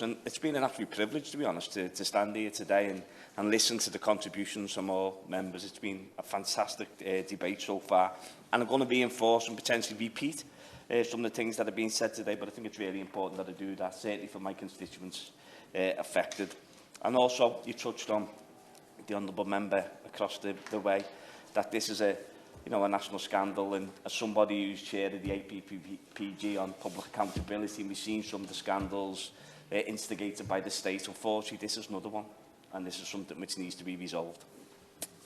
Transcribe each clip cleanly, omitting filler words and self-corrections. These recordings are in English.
And it's been an absolute privilege, to be honest, to stand here today and listen to the contributions from all members. It's been a fantastic debate so far, and I'm going to reinforce and potentially repeat some of the things that have been said today, but I think it's really important that I do that, certainly for my constituents affected. And also, you touched on the honourable member across the way, that this is a national scandal, and as somebody who's chair of the IPP on public accountability, we've seen some of the scandals instigated by the state. Unfortunately, this is another one, and this is something which needs to be resolved.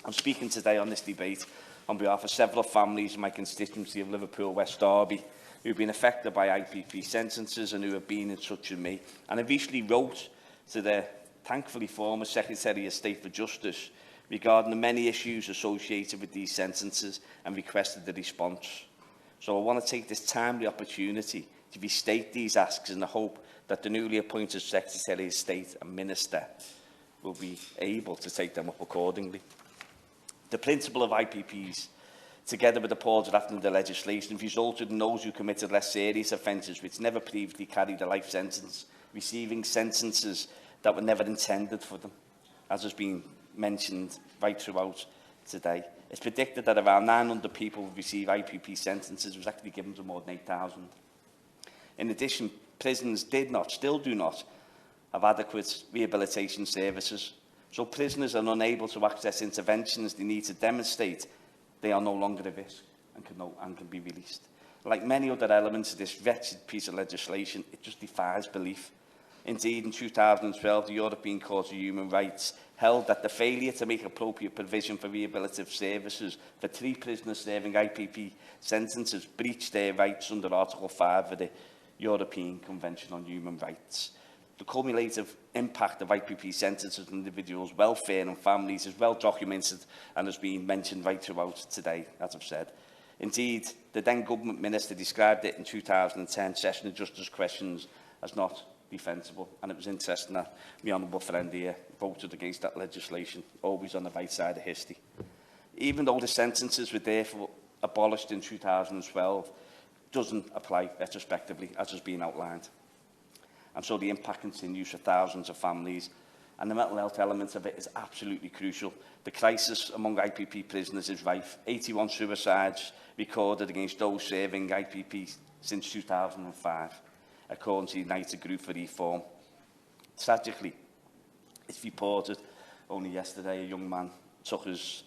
I'm speaking today on this debate on behalf of several families in my constituency of Liverpool West Derby who have been affected by IPP sentences and who have been in touch with me. And I recently wrote to the, thankfully, former Secretary of State for Justice regarding the many issues associated with these sentences and requested a response. So I want to take this timely opportunity to restate these asks in the hope that the newly appointed Secretary of State and Minister will be able to take them up accordingly. The principle of IPPs, together with the pause drafting of the legislation, resulted in those who committed less serious offences which never previously carried a life sentence, receiving sentences that were never intended for them, as has been mentioned right throughout today. It's predicted that around 900 people will receive IPP sentences. It was actually given to more than 8,000. In addition, prisons still do not have adequate rehabilitation services, so prisoners are unable to access interventions they need to demonstrate they are no longer at risk and can be released. Like many other elements of this wretched piece of legislation, it just defies belief. Indeed, in 2012, the European Court of Human Rights held that the failure to make appropriate provision for rehabilitative services for 3 prisoners serving IPP sentences breached their rights under Article 5 of the European Convention on Human Rights. The cumulative impact of IPP sentences on individuals' welfare and families is well documented and has been mentioned right throughout today, as I've said. Indeed, the then government minister described it in 2010 session of Justice Questions as not defensible, and it was interesting that my honourable friend here voted against that legislation, always on the right side of history. Even though the sentences were therefore abolished in 2012, doesn't apply retrospectively, as has been outlined. And so the impact continues for thousands of families, and the mental health element of it is absolutely crucial. The crisis among IPP prisoners is rife. 81 suicides recorded against those serving IPP since 2005, according to the United Group for Reform. Tragically, it's reported only yesterday a young man took his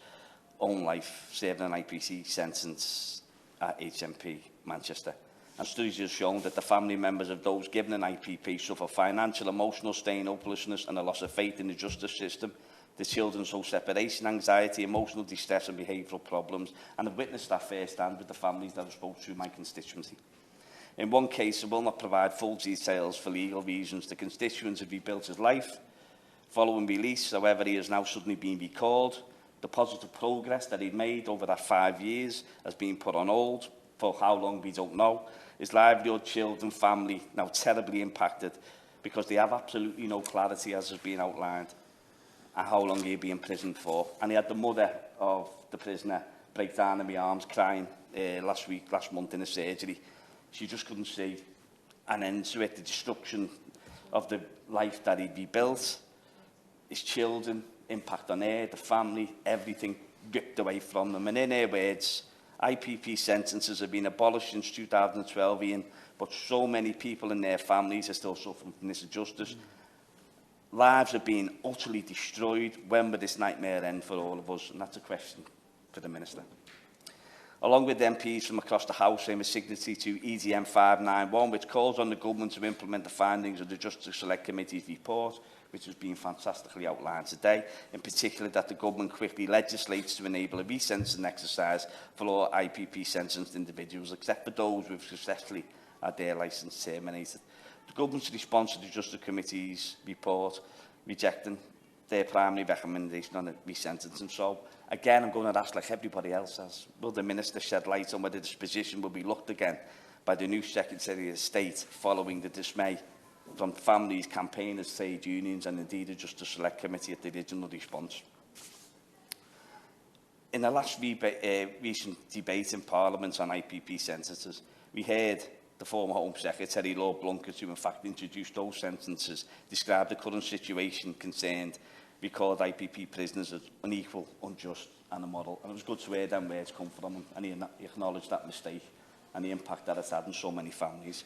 own life serving an IPC sentence at HMP Manchester. And studies have shown that the family members of those given an IPP suffer financial, emotional strain, hopelessness and a loss of faith in the justice system. The children show separation, anxiety, emotional distress and behavioural problems, and I've witnessed that firsthand with the families that have spoken through my constituency. In one case, I will not provide full details for legal reasons. The constituent had rebuilt his life following release. However, he has now suddenly been recalled. The positive progress that he'd made over that 5 years has been put on hold. For how long, we don't know. His livelihood, children, family, now terribly impacted because they have absolutely no clarity, as has been outlined, and how long he'll be in prison for. And he had the mother of the prisoner break down in my arms, crying last month in a surgery. She just couldn't see an end to it. The destruction of the life that he'd rebuilt, his children, impact on her, the family, everything ripped away from them. And in her words, IPP sentences have been abolished since 2012, Ian, but so many people and their families are still suffering from this injustice. Lives are being utterly destroyed. When will this nightmare end for all of us? And that's a question for the Minister. Along with MPs from across the House, I'm a signatory to EDM 591, which calls on the Government to implement the findings of the Justice Select Committee's report, which has been fantastically outlined today, in particular that the Government quickly legislates to enable a resentencing exercise for all IPP sentenced individuals, except for those who have successfully had their licence terminated. The Government's response to the Justice Committee's report, rejecting their primary recommendation on a resentencing. So, again, I'm going to ask, like everybody else has, will the Minister shed light on whether this position will be looked again by the new Secretary of State following the dismay from families, campaigners, trade unions and indeed the Justice Select Committee at the original response? In the last recent debate in Parliament on IPP sentences, we heard the former Home Secretary, Lord Blunkett, who in fact introduced those sentences, described the current situation concerned, recalled IPP prisoners as unequal, unjust and immoral. And it was good to hear them words come from him, and he acknowledged that mistake and the impact that it's had on so many families.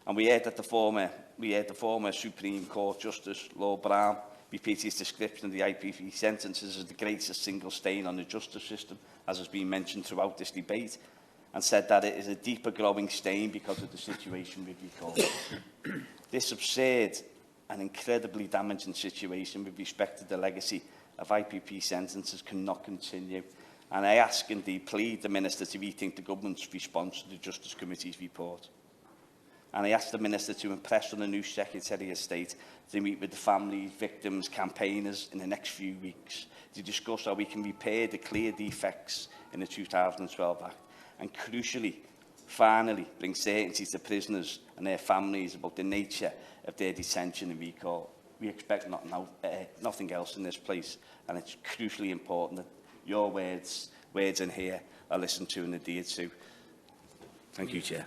And we heard that the former Supreme Court Justice, Lord Brown, repeated his description of the IPP sentences as the greatest single stain on the justice system, as has been mentioned throughout this debate, and said that it is a deeper growing stain because of the situation we recall. This absurd and incredibly damaging situation with respect to the legacy of IPP sentences cannot continue. And I ask, indeed, plead the Minister to rethink the Government's response to the Justice Committee's report. And I ask the Minister to impress on the new Secretary of State to meet with the families, victims, campaigners in the next few weeks to discuss how we can repair the clear defects in the 2012 Act and, crucially, finally bring certainty to prisoners and their families about the nature of their detention and recall. We expect nothing else in this place, and it's crucially important that your words in here are listened to and adhered to. Thank you, Chair.